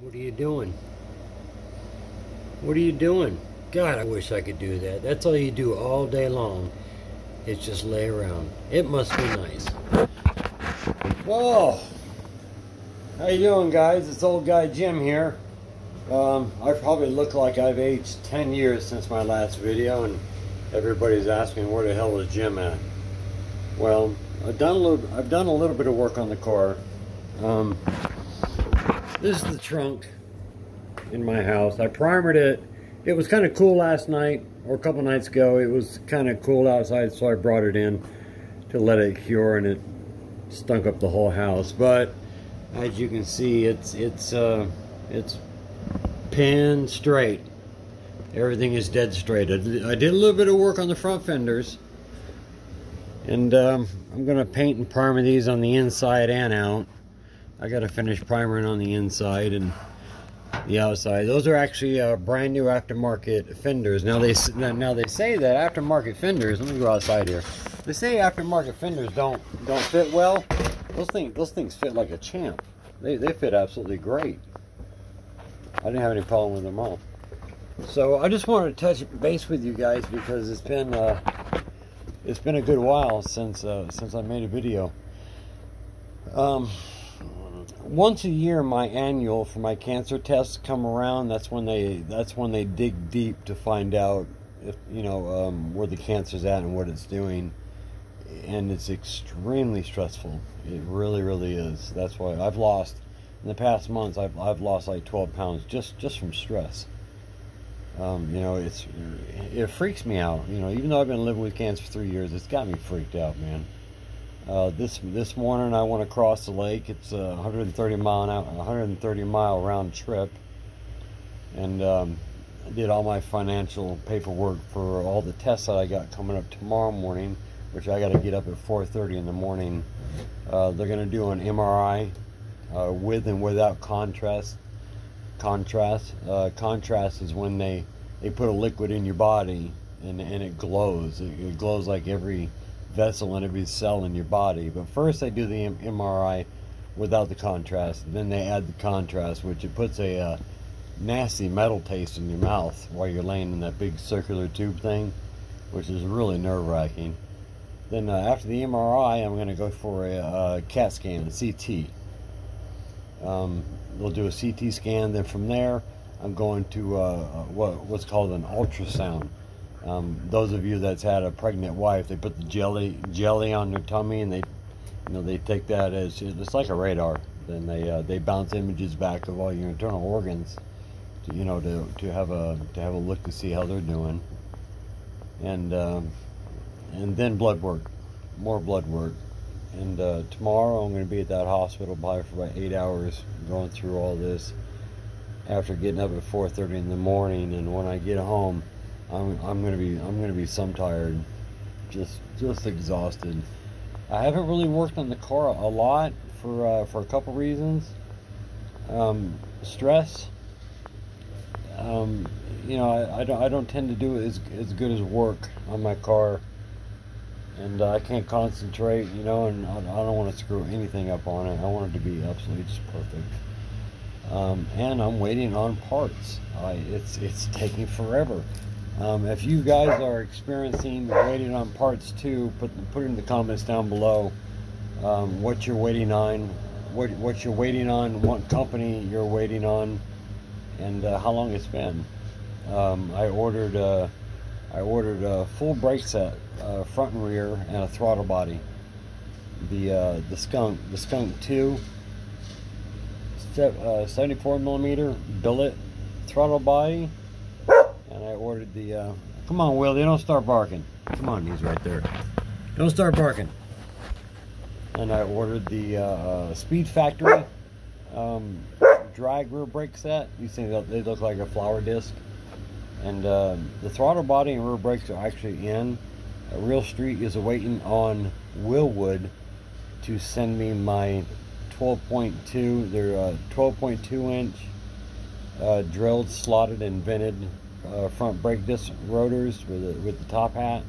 What are you doing? What are you doing? God, I wish I could do that. That's all you do all day long. It's just lay around. It must be nice. Whoa! How you doing, guys? It's old guy Jim here. I probably look like I've aged 10 years since my last video, and everybody's asking where the hell is Jim at. Well, I've done a little bit of work on the car. This is the trunk in my house. I primered it. It was kind of cool last night, or a couple nights ago. It was kind of cool outside, so I brought it in to let it cure, and it stunk up the whole house. But as you can see, it's pin straight. Everything is dead straight. I did a little bit of work on the front fenders, and I'm gonna paint and primer these on the inside and out. I gotta finish primering on the inside and the outside. Those are actually brand new aftermarket fenders. Now they say that aftermarket fenders. Let me go outside here. They say aftermarket fenders don't fit well. Those things fit like a champ. They fit absolutely great. I didn't have any problem with them all. So I just wanted to touch base with you guys because it's been a good while since I made a video. Once a year, my annual for my cancer tests come around. That's when they dig deep to find out if where the cancer's at and what it's doing, and it's extremely stressful. It really is. That's why I've lost in the past months. I've lost like 12 pounds just from stress. It freaks me out. Even though I've been living with cancer for 3 years, it's got me freaked out, man. This morning I went across the lake. It's a 130 mile round trip, and I did all my financial paperwork for all the tests that I got coming up tomorrow morning, which I got to get up at 4:30 in the morning. They're going to do an MRI with and without contrast. Contrast is when they put a liquid in your body and it glows. It glows like every vessel and every cell in your body. But first they do the MRI without the contrast, and then they add the contrast, which it puts a nasty metal taste in your mouth while you're laying in that big circular tube thing, which is really nerve-wracking. Then after the MRI, I'm going to go for a CAT scan, a CT. They'll do a CT scan. Then from there, I'm going to what's called an ultrasound. Those of you that's had a pregnant wife, they put the jelly on their tummy, and they take that as it's like a radar. Then they bounce images back of all your internal organs, to have a look to see how they're doing, and then blood work, more blood work. And tomorrow I'm going to be at that hospital probably for about 8 hours going through all this after getting up at 4:30 in the morning. And when I get home, I'm gonna be some tired, just exhausted. I haven't really worked on the car a lot for a couple reasons. Stress. I don't tend to do as good as work on my car, and I can't concentrate. And I don't want to screw anything up on it. I want it to be absolutely just perfect. And I'm waiting on parts. It's taking forever. If you guys are experiencing waiting on parts too, put in the comments down below what you're waiting on, what you're waiting on, what company you're waiting on, and how long it's been. I ordered a full brake set, front and rear, and a throttle body. The Skunk 2 74 millimeter billet throttle body. And I ordered the, come on, Will, they don't start barking. Come on, he's right there. Don't start barking. And I ordered the Speed Factory drag rear brake set. These things, they look like a flower disc. And the throttle body and rear brakes are actually in. Real Street is waiting on Willwood to send me my 12.2, their 12.2 inch drilled, slotted, and vented front brake disc rotors with the top hat,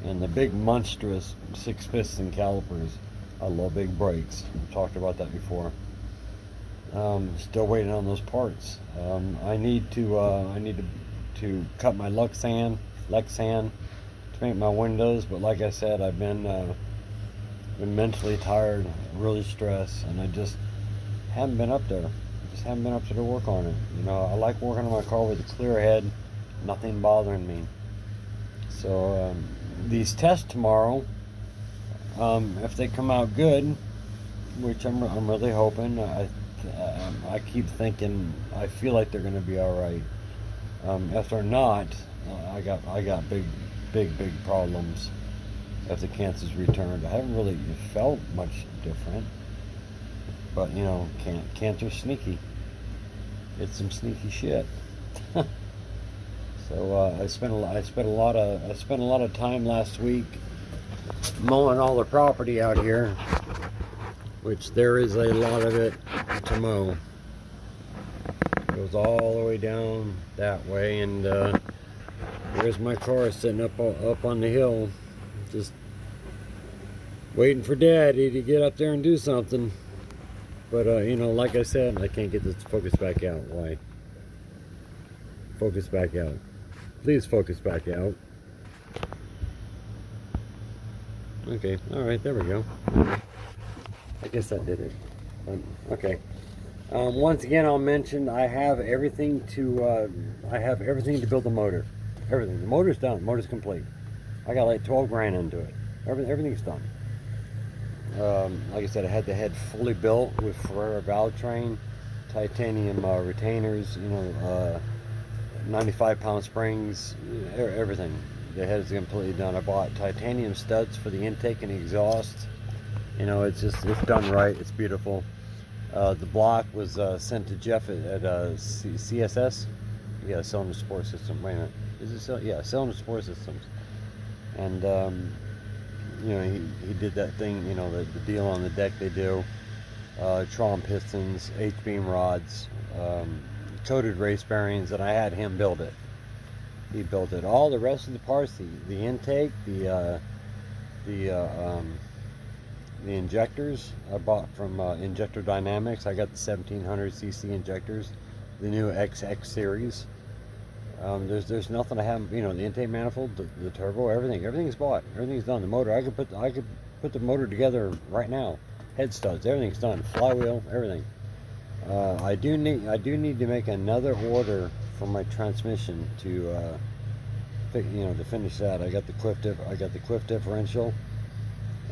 and the big monstrous 6-piston calipers. I love big brakes. I've talked about that before. Still waiting on those parts. I need to cut my Lexan to make my windows, but like I said, I've been mentally tired, really stressed, and I just haven't been up there. Just haven't been up to work on it. You know, I like working on my car with a clear head, nothing bothering me. So these tests tomorrow, if they come out good, which I'm really hoping, I keep thinking I feel like they're going to be all right. If they're not, I got big problems. If the cancer's returned, I haven't really felt much different, but you know, cancer's sneaky. It's some sneaky shit. So I spent a lot of time last week mowing all the property out here, which there is a lot of it to mow. It goes all the way down that way, and there's my car sitting up on the hill, just waiting for Daddy to get up there and do something. But you know, like I said, I can't get this focus back out. Why? Focus back out. Please focus back out. Okay, alright, there we go. I guess that did it. Okay. Once again, I'll mention I have everything to build the motor. Everything. The motor's done. The motor's complete. I got like 12 grand into it. Everything's done. Like I said, I had the head fully built with Ferrara valve train, titanium retainers, you know, 95-pound springs, everything. The head is completely done. I bought titanium studs for the intake and the exhaust. You know, it's done right. It's beautiful. The block was sent to Jeff at CSS. Yeah, Cylinder Support System. Wait a minute. Is it? Yeah, Cylinder Support Systems. And you know, he did that thing. You know, the deal on the deck they do. Tron pistons, H-beam rods, coated race bearings, and I had him build it. He built it. All the rest of the parts, the intake, the injectors, I bought from Injector Dynamics. I got the 1700cc injectors, the new XX series. There's nothing I haven't. You know, the intake manifold, the turbo, everything's bought. Everything's done. The motor, I could put the motor together right now. Head studs, everything's done. Flywheel, everything. I do need to make another order for my transmission to you know, to finish that. I got the Cliff differential,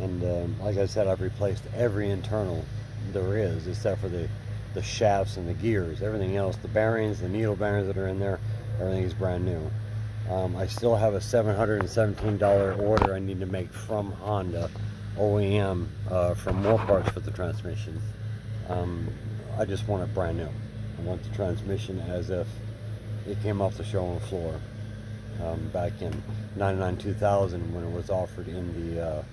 and like I said, I've replaced every internal there is except for the shafts and the gears. Everything else, the bearings, the needle bearings that are in there, everything is brand new. I still have a $717 order I need to make from Honda OEM for more parts for the transmission. I just want it brand new. I want the transmission as if it came off the showroom floor back in '99, 2000 when it was offered in the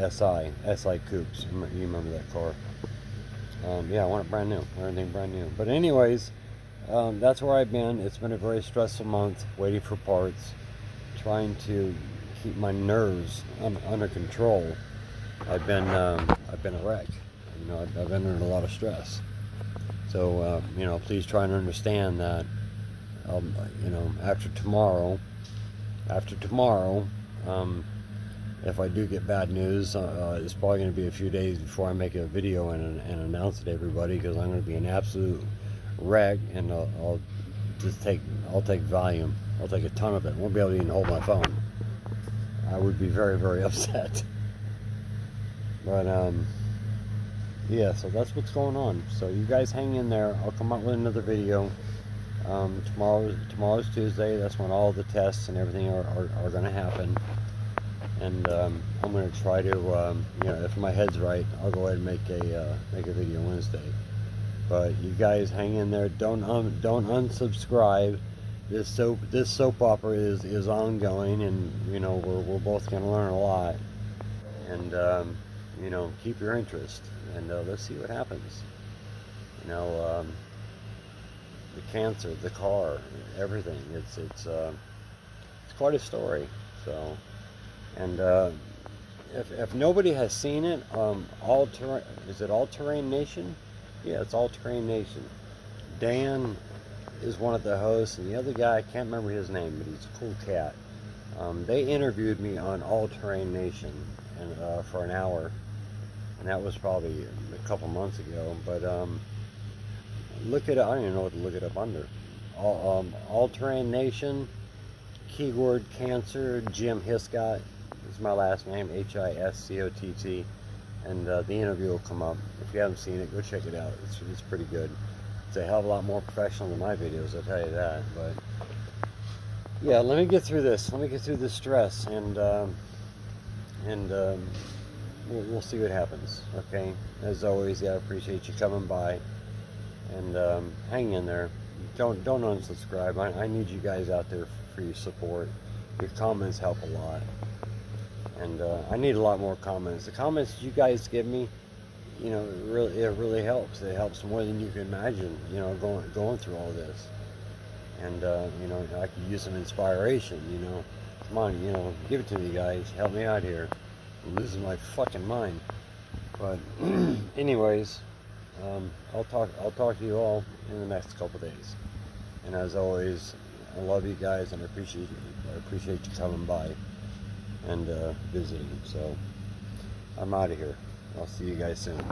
SI coupes. You remember that car? Yeah, I want it brand new. Everything brand new. But anyways, that's where I've been. It's been a very stressful month, waiting for parts, trying to keep my nerves under control. I've been a wreck. You know, I've been under a lot of stress. So you know, please try and understand that. You know, after tomorrow, if I do get bad news, it's probably going to be a few days before I make a video and announce it to everybody, because I'm going to be an absolute wreck, and I'll take Valium. I'll take a ton of it. I won't be able to even hold my phone. I would be very, very upset. But yeah, so that's what's going on. So you guys hang in there. I'll come out with another video. Tomorrow's Tuesday. That's when all the tests and everything are going to happen. And I'm going to try to, you know, if my head's right, I'll go ahead and make a video Wednesday. But you guys hang in there. Don't unsubscribe. This soap opera is ongoing, and you know, we're both going to learn a lot. And you know, keep your interest, and let's see what happens. You know, the cancer, the car, everything. It's quite a story. So, and if nobody has seen it, All Terrain Nation, Yeah, it's All Terrain Nation. Dan is one of the hosts, and the other guy, I can't remember his name, but he's a cool cat. They interviewed me on All Terrain Nation and for an hour, and that was probably a couple months ago. But look it up. I don't even know what to look it up under. All Terrain Nation, keyword cancer. Jim Hiscott is my last name, Hiscott, and the interview will come up. If you haven't seen it, go check it out. It's pretty good. It's a hell of a lot more professional than my videos, I'll tell you that. But yeah, let me get through this. Let me get through this stress, and we'll see what happens. Okay. As always, yeah, I appreciate you coming by, and hang in there. Don't unsubscribe. I need you guys out there for your support. Your comments help a lot, and I need a lot more comments. The comments you guys give me, you know, it really helps. It helps more than you can imagine. You know, going through all this, and you know, I could use some inspiration. You know, come on, you know, give it to me, guys. Help me out here. I'm losing my fucking mind. But anyways, I'll talk to you all in the next couple days. And as always, I love you guys, and I appreciate you coming by and visiting. So I'm out of here. I'll see you guys soon.